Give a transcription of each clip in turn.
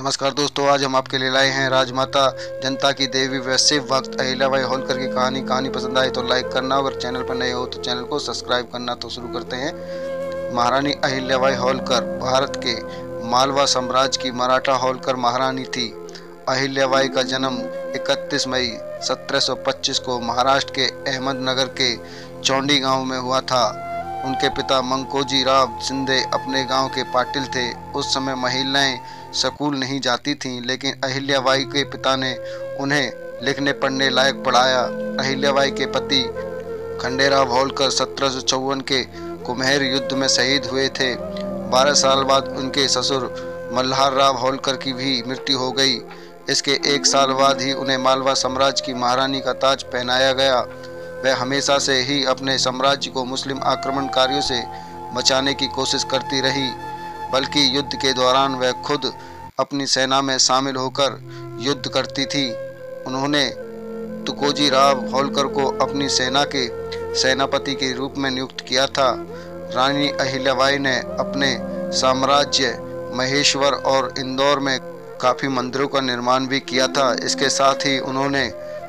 नमस्कार दोस्तों, आज हम आपके लिए लाए हैं राजमाता जनता की देवी व शिव भक्त अहिल्याबाई होलकर की कहानी पसंद आई तो लाइक करना, अगर चैनल पर नए हो तो चैनल को सब्सक्राइब करना। तो शुरू करते हैं। महारानी अहिल्याबाई होलकर भारत के मालवा साम्राज्य की मराठा होलकर महारानी थी। अहिल्याबाई का जन्म 31 मई 1725 को महाराष्ट्र के अहमदनगर के चौंडी गांव में हुआ था। उनके पिता मंकोजी राव शिंदे अपने गांव के पाटिल थे। उस समय महिलाएं स्कूल नहीं जाती थीं, लेकिन अहिल्याबाई के पिता ने उन्हें लिखने पढ़ने लायक पढ़ाया। अहिल्याबाई के पति खंडेराव होलकर 1754 के कुम्हेर युद्ध में शहीद हुए थे। 12 साल बाद उनके ससुर मल्हार राव होलकर की भी मृत्यु हो गई। इसके 1 साल बाद ही उन्हें मालवा साम्राज्य की महारानी का ताज पहनाया गया। वह हमेशा से ही अपने साम्राज्य को मुस्लिम आक्रमणकारियों से बचाने की कोशिश करती रही, बल्कि युद्ध के दौरान वह खुद अपनी सेना में शामिल होकर युद्ध करती थी। उन्होंने तुकोजी राव होलकर को अपनी सेना के सेनापति के रूप में नियुक्त किया था। रानी अहिल्याबाई ने अपने साम्राज्य महेश्वर और इंदौर में काफ़ी मंदिरों का निर्माण भी किया था। इसके साथ ही उन्होंने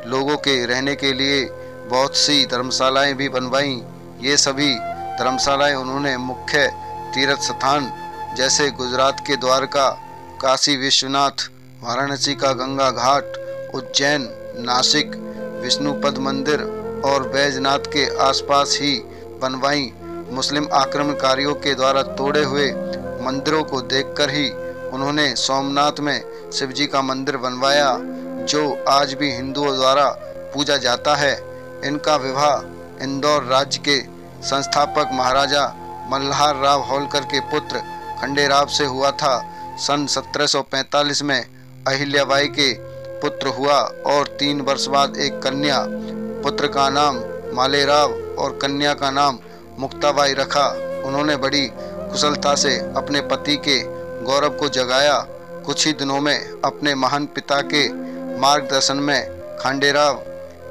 लोगों के रहने के लिए बहुत सी धर्मशालाएं भी बनवाईं। ये सभी धर्मशालाएं उन्होंने मुख्य तीर्थ स्थान जैसे गुजरात के द्वारका, काशी विश्वनाथ, वाराणसी का गंगा घाट, उज्जैन, नासिक, विष्णुपद मंदिर और बैजनाथ के आसपास ही बनवाईं। मुस्लिम आक्रमणकारियों के द्वारा तोड़े हुए मंदिरों को देखकर ही उन्होंने सोमनाथ में शिवजी का मंदिर बनवाया, जो आज भी हिंदुओं द्वारा पूजा जाता है। इनका विवाह इंदौर राज्य के संस्थापक महाराजा मल्हार राव होलकर के पुत्र खंडेराव से हुआ था। सन 1745 में अहिल्याबाई के पुत्र हुआ और 3 वर्ष बाद एक कन्या। पुत्र का नाम मालेराव और कन्या का नाम मुक्ताबाई रखा। उन्होंने बड़ी कुशलता से अपने पति के गौरव को जगाया। कुछ ही दिनों में अपने महान पिता के मार्गदर्शन में खंडेराव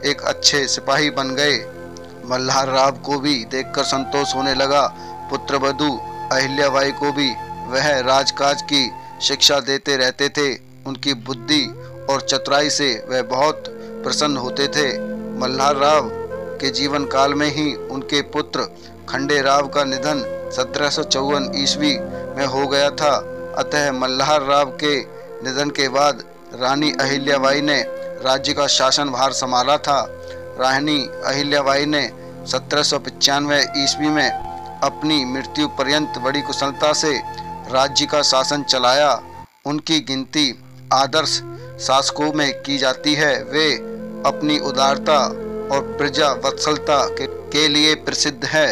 एक अच्छे सिपाही बन गए। मल्हार राव को भी देखकर संतोष होने लगा। पुत्रवधू अहिल्याबाई को भी वह राजकाज की शिक्षा देते रहते थे। उनकी बुद्धि और चतुराई से वह बहुत प्रसन्न होते थे। मल्हार राव के जीवन काल में ही उनके पुत्र खंडेराव का निधन 1754 ईस्वी में हो गया था। अतः मल्हार राव के निधन के बाद रानी अहिल्याबाई ने राज्य का शासन भार संभाला था। रानी अहिल्याबाई ने 1795 ईस्वी में अपनी मृत्यु पर्यंत बड़ी कुशलता से राज्य का शासन चलाया। उनकी गिनती आदर्श शासकों में की जाती है। वे अपनी उदारता और प्रजा वत्सलता के लिए प्रसिद्ध है।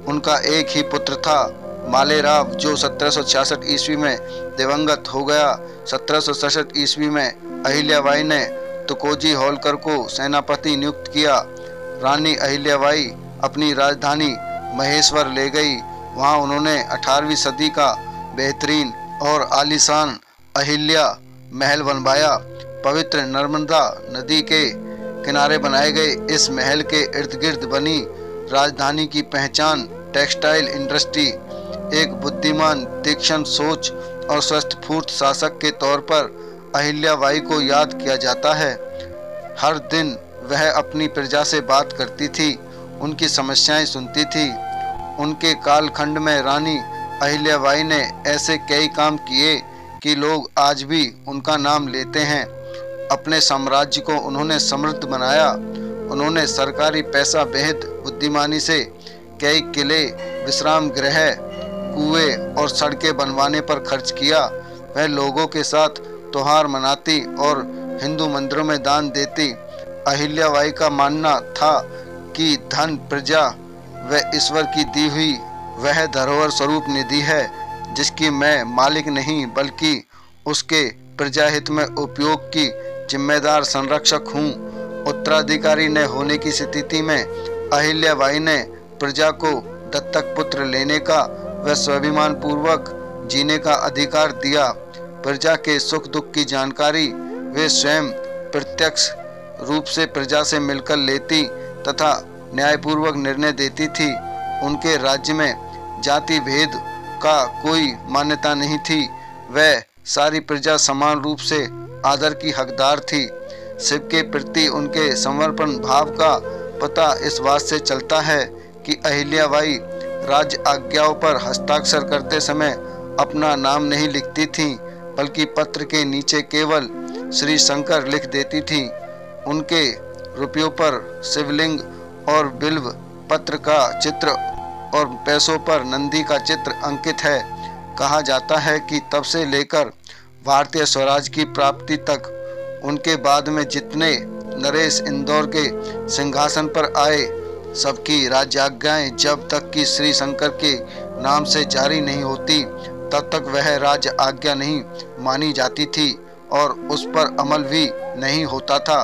उनका एक ही पुत्र था मालेराव, जो 1766 ईस्वी में दिवंगत हो गया। 1767 ईस्वी में अहिल्याबाई ने तुकोजी होलकर को सेनापति नियुक्त किया। रानी अहिल्याबाई अपनी राजधानी महेश्वर ले गई। वहां उन्होंने 18वीं सदी का बेहतरीन और आलीशान अहिल्या महल बनवाया। पवित्र नर्मदा नदी के किनारे बनाए गए इस महल के इर्द गिर्द बनी राजधानी की पहचान टेक्सटाइल इंडस्ट्री। एक बुद्धिमान, तीक्ष्ण सोच और स्वस्थफूर्त शासक के तौर पर अहिल्याबाई को याद किया जाता है। हर दिन वह अपनी प्रजा से बात करती थी, उनकी समस्याएं सुनती थी। उनके कालखंड में रानी अहिल्याबाई ने ऐसे कई काम किए कि लोग आज भी उनका नाम लेते हैं। अपने साम्राज्य को उन्होंने समृद्ध बनाया। उन्होंने सरकारी पैसा बेहद बुद्धिमानी से कई किले, विश्राम गृह, कुएं और सड़कें बनवाने पर खर्च किया। वह लोगों के साथ त्योहार मनाती और हिंदू मंदिरों में दान देती। अहिल्याबाई का मानना था कि धन प्रजा व ईश्वर की दी हुई वह धरोहर स्वरूप निधि है, जिसकी मैं मालिक नहीं बल्कि उसके प्रजाहित में उपयोग की जिम्मेदार संरक्षक हूँ। उत्तराधिकारी न होने की स्थिति में अहिल्याबाई ने प्रजा को दत्तक पुत्र लेने का व स्वाभिमान पूर्वक जीने का अधिकार दिया। प्रजा के सुख दुख की जानकारी वे स्वयं प्रत्यक्ष रूप से प्रजा से मिलकर लेती तथा न्यायपूर्वक निर्णय देती थी। उनके राज्य में जाति भेद का कोई मान्यता नहीं थी। वह सारी प्रजा समान रूप से आदर की हकदार थी। शिव के प्रति उनके समर्पण भाव का पता इस बात से चलता है कि अहिल्याबाई राज्य आज्ञाओं पर हस्ताक्षर करते समय अपना नाम नहीं लिखती थीं, बल्कि पत्र के नीचे केवल श्री शंकर लिख देती थीं। उनके रुपयों पर शिवलिंग और बिल्व पत्र का चित्र और पैसों पर नंदी का चित्र अंकित है। कहा जाता है कि तब से लेकर भारतीय स्वराज की प्राप्ति तक उनके बाद में जितने नरेश इंदौर के सिंहासन पर आए, सबकी राज्याज्ञाएं जब तक कि श्री शंकर के नाम से जारी नहीं होती तब तक वह राज्य आज्ञा नहीं मानी जाती थी और उस पर अमल भी नहीं होता था।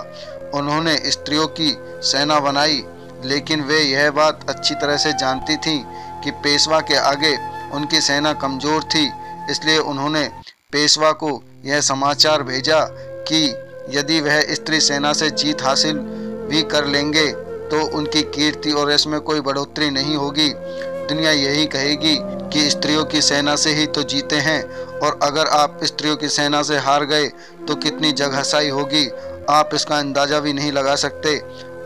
उन्होंने स्त्रियों की सेना बनाई, लेकिन वे यह बात अच्छी तरह से जानती थीं कि पेशवा के आगे उनकी सेना कमजोर थी। इसलिए उन्होंने पेशवा को यह समाचार भेजा कि यदि वह स्त्री सेना से जीत हासिल भी कर लेंगे तो उनकी कीर्ति और यश में कोई बढ़ोतरी नहीं होगी। दुनिया यही कहेगी कि स्त्रियों की सेना से ही तो जीते हैं, और अगर आप स्त्रियों की सेना से हार गए तो कितनी जगहसाई होगी, आप इसका अंदाजा भी नहीं लगा सकते।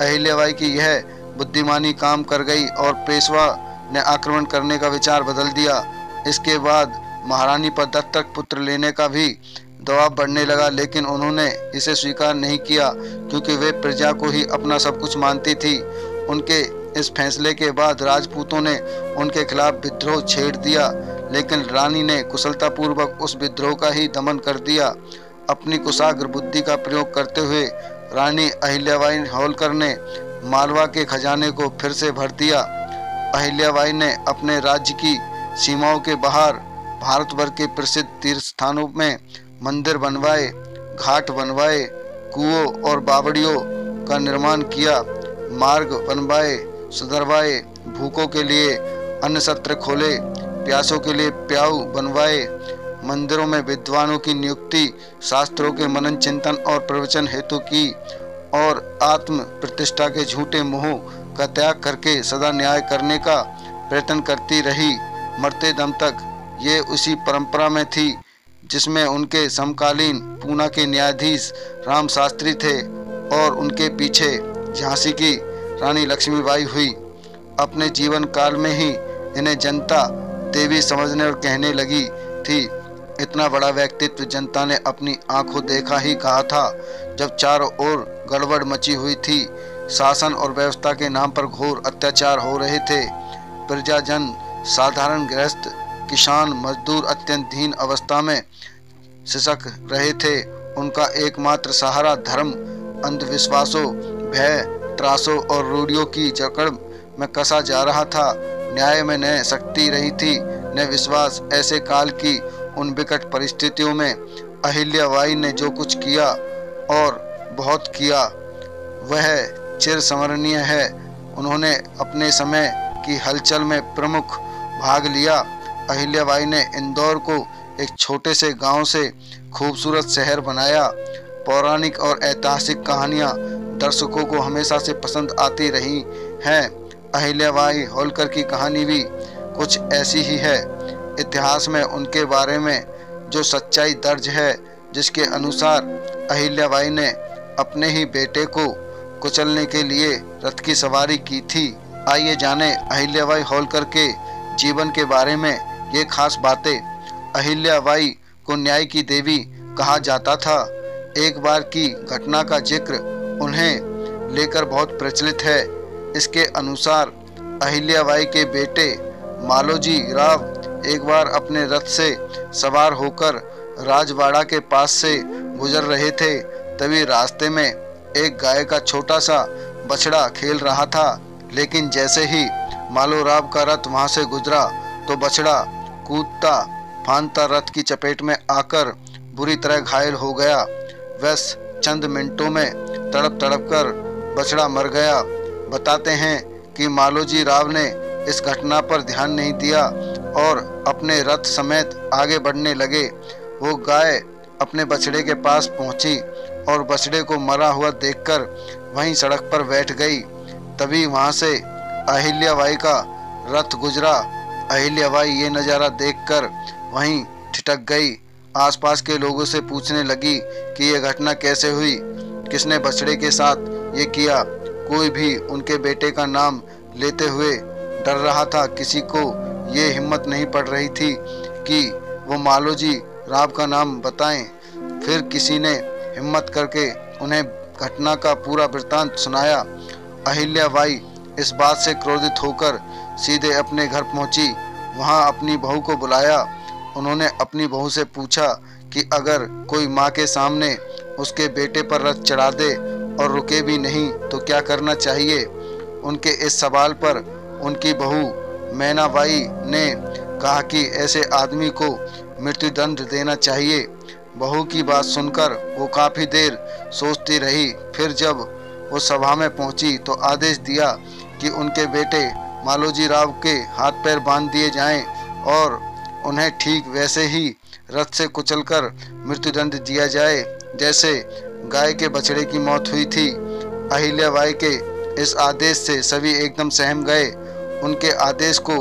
अहिल्याबाई की यह बुद्धिमानी काम कर गई और पेशवा ने आक्रमण करने का विचार बदल दिया। इसके बाद महारानी पर दत्तक पुत्र लेने का भी दबाव बढ़ने लगा, लेकिन उन्होंने इसे स्वीकार नहीं किया क्योंकि वे प्रजा को ही अपना सब कुछ मानती थी। उनके इस फैसले के बाद राजपूतों ने उनके खिलाफ विद्रोह छेड़ दिया, लेकिन रानी ने कुशलतापूर्वक उस विद्रोह का ही दमन कर दिया। अपनी कुशाग्र बुद्धि का प्रयोग करते हुए रानी अहिल्याबाई होलकर ने मालवा के खजाने को फिर से भर दिया। अहिल्याबाई ने अपने राज्य की सीमाओं के बाहर भारतभर के प्रसिद्ध तीर्थ स्थानों में मंदिर बनवाए, घाट बनवाए, कुओं और बावड़ियों का निर्माण किया, मार्ग बनवाए, सुधरवाए, भूखों के लिए अन्न सत्र खोले, प्यासों के लिए प्याऊ बनवाए, मंदिरों में विद्वानों की नियुक्ति, शास्त्रों के मनन चिंतन और प्रवचन हेतु की, और आत्म प्रतिष्ठा के झूठे मोह का त्याग करके सदा न्याय करने का प्रयत्न करती रही। मरते दम तक ये उसी परंपरा में थी जिसमें उनके समकालीन पूना के न्यायाधीश राम शास्त्री थे और उनके पीछे झांसी की रानी लक्ष्मीबाई हुई। अपने जीवन काल में ही इन्हें जनता देवी समझने और कहने लगी थी। इतना बड़ा व्यक्तित्व जनता ने अपनी आंखों देखा ही कहा था। जब चारों ओर गड़बड़ मची हुई थी, शासन और व्यवस्था के नाम पर घोर अत्याचार हो रहे थे, प्रजाजन, साधारण गृहस्थ, किसान, मजदूर अत्यंत दीन अवस्था में सिसक रहे थे। उनका एकमात्र सहारा धर्म, अंधविश्वासों, भय, त्रासों और रूढ़ियों की जकड़ में कसा जा रहा था। न्याय में न शक्ति रही थी न विश्वास। ऐसे काल की उन विकट परिस्थितियों में अहिल्याबाई ने जो कुछ किया और बहुत किया वह चिरस्मरणीय है। उन्होंने अपने समय की हलचल में प्रमुख भाग लिया। अहिल्याबाई ने इंदौर को एक छोटे से गांव से खूबसूरत शहर बनाया। पौराणिक और ऐतिहासिक कहानियां दर्शकों को हमेशा से पसंद आती रही हैं। अहिल्याबाई होलकर की कहानी भी कुछ ऐसी ही है। इतिहास में उनके बारे में जो सच्चाई दर्ज है, जिसके अनुसार अहिल्याबाई ने अपने ही बेटे को कुचलने के लिए रथ की सवारी की थी। आइए जाने अहिल्याबाई होलकर के जीवन के बारे में ये खास बातें। अहिल्याबाई को न्याय की देवी कहा जाता था। एक बार की घटना का जिक्र उन्हें लेकर बहुत प्रचलित है। इसके अनुसार अहिल्याबाई के बेटे मालोजी राव एक बार अपने रथ से सवार होकर राजवाड़ा के पास से गुजर रहे थे। तभी रास्ते में एक गाय का छोटा सा बछड़ा खेल रहा था, लेकिन जैसे ही मालोराव का रथ वहां से गुजरा तो बछड़ा कूदता फांदता रथ की चपेट में आकर बुरी तरह घायल हो गया। बस चंद मिनटों में तड़प तड़प कर बछड़ा मर गया। बताते हैं कि मालोजी राव ने इस घटना पर ध्यान नहीं दिया और अपने रथ समेत आगे बढ़ने लगे। वो गाय अपने बछड़े के पास पहुंची और बछड़े को मरा हुआ देखकर वहीं सड़क पर बैठ गई। तभी वहां से अहिल्याबाई का रथ गुजरा। अहिल्याबाई ये नज़ारा देखकर वहीं ठिठक गई। आसपास के लोगों से पूछने लगी कि यह घटना कैसे हुई, किसने बछड़े के साथ ये किया। कोई भी उनके बेटे का नाम लेते हुए डर रहा था। किसी को ये हिम्मत नहीं पड़ रही थी कि वो मालोजी राव का नाम बताएं। फिर किसी ने हिम्मत करके उन्हें घटना का पूरा वृत्तांत सुनाया। अहिल्याबाई इस बात से क्रोधित होकर सीधे अपने घर पहुंची। वहां अपनी बहू को बुलाया। उन्होंने अपनी बहू से पूछा कि अगर कोई माँ के सामने उसके बेटे पर रथ चढ़ा दे और रुके भी नहीं तो क्या करना चाहिए। उनके इस सवाल पर उनकी बहू मैनाबाई ने कहा कि ऐसे आदमी को मृत्युदंड देना चाहिए। बहू की बात सुनकर वो काफ़ी देर सोचती रही। फिर जब वो सभा में पहुंची तो आदेश दिया कि उनके बेटे मालोजी राव के हाथ पैर बांध दिए जाएं और उन्हें ठीक वैसे ही रथ से कुचलकर मृत्युदंड दिया जाए जैसे गाय के बछड़े की मौत हुई थी। अहिल्याबाई के इस आदेश से सभी एकदम सहम गए। उनके आदेश को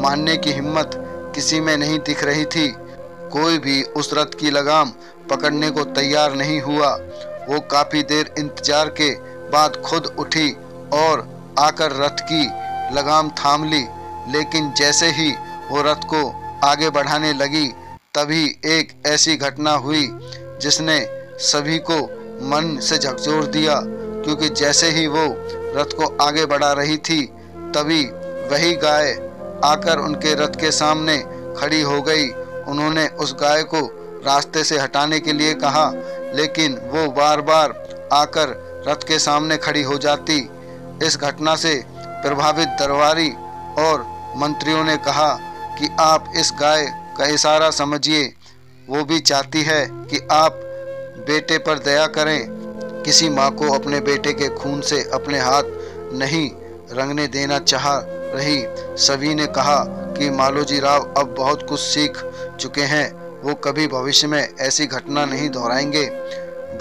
मानने की हिम्मत किसी में नहीं दिख रही थी। कोई भी उस रथ की लगाम पकड़ने को तैयार नहीं हुआ। वो काफी देर इंतजार के बाद खुद उठी और आकर रथ की लगाम थाम ली। लेकिन जैसे ही वो रथ को आगे बढ़ाने लगी तभी एक ऐसी घटना हुई जिसने सभी को मन से झकझोर दिया, क्योंकि जैसे ही वो रथ को आगे बढ़ा रही थी तभी वही गाय आकर उनके रथ के सामने खड़ी हो गई। उन्होंने उस गाय को रास्ते से हटाने के लिए कहा, लेकिन वो बार बार आकर रथ के सामने खड़ी हो जाती। इस घटना से प्रभावित दरबारी और मंत्रियों ने कहा कि आप इस गाय का इशारा समझिए, वो भी चाहती है कि आप बेटे पर दया करें। किसी माँ को अपने बेटे के खून से अपने हाथ नहीं रंगने देना चाह रही। सभी ने कहा कि मालोजी राव अब बहुत कुछ सीख चुके हैं, वो कभी भविष्य में ऐसी घटना नहीं दोहराएंगे।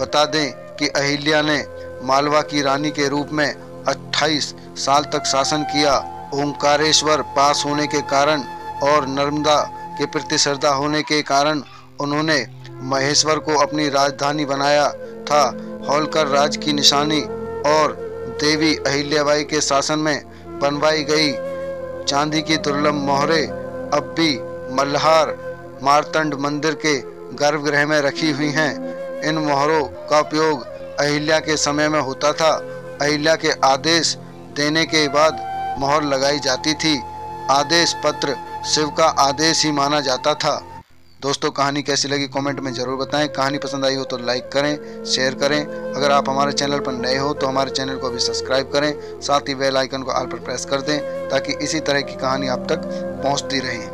बता दें कि अहिल्या ने मालवा की रानी के रूप में 28 साल तक शासन किया। ओंकारेश्वर पास होने के कारण और नर्मदा के प्रति श्रद्धा होने के कारण उन्होंने महेश्वर को अपनी राजधानी बनाया था। होलकर राज की निशानी और देवी अहिल्याबाई के शासन में बनवाई गई चांदी की दुर्लभ मोहरें अब भी मल्हार मार्तंड मंदिर के गर्भगृह में रखी हुई हैं। इन मोहरों का उपयोग अहिल्या के समय में होता था। अहिल्या के आदेश देने के बाद मोहर लगाई जाती थी। आदेश पत्र शिव का आदेश ही माना जाता था। दोस्तों, कहानी कैसी लगी कमेंट में ज़रूर बताएं। कहानी पसंद आई हो तो लाइक करें, शेयर करें। अगर आप हमारे चैनल पर नए हो तो हमारे चैनल को भी सब्सक्राइब करें। साथ ही बेल आइकन को ऑल पर प्रेस कर दें ताकि इसी तरह की कहानी आप तक पहुंचती रहे।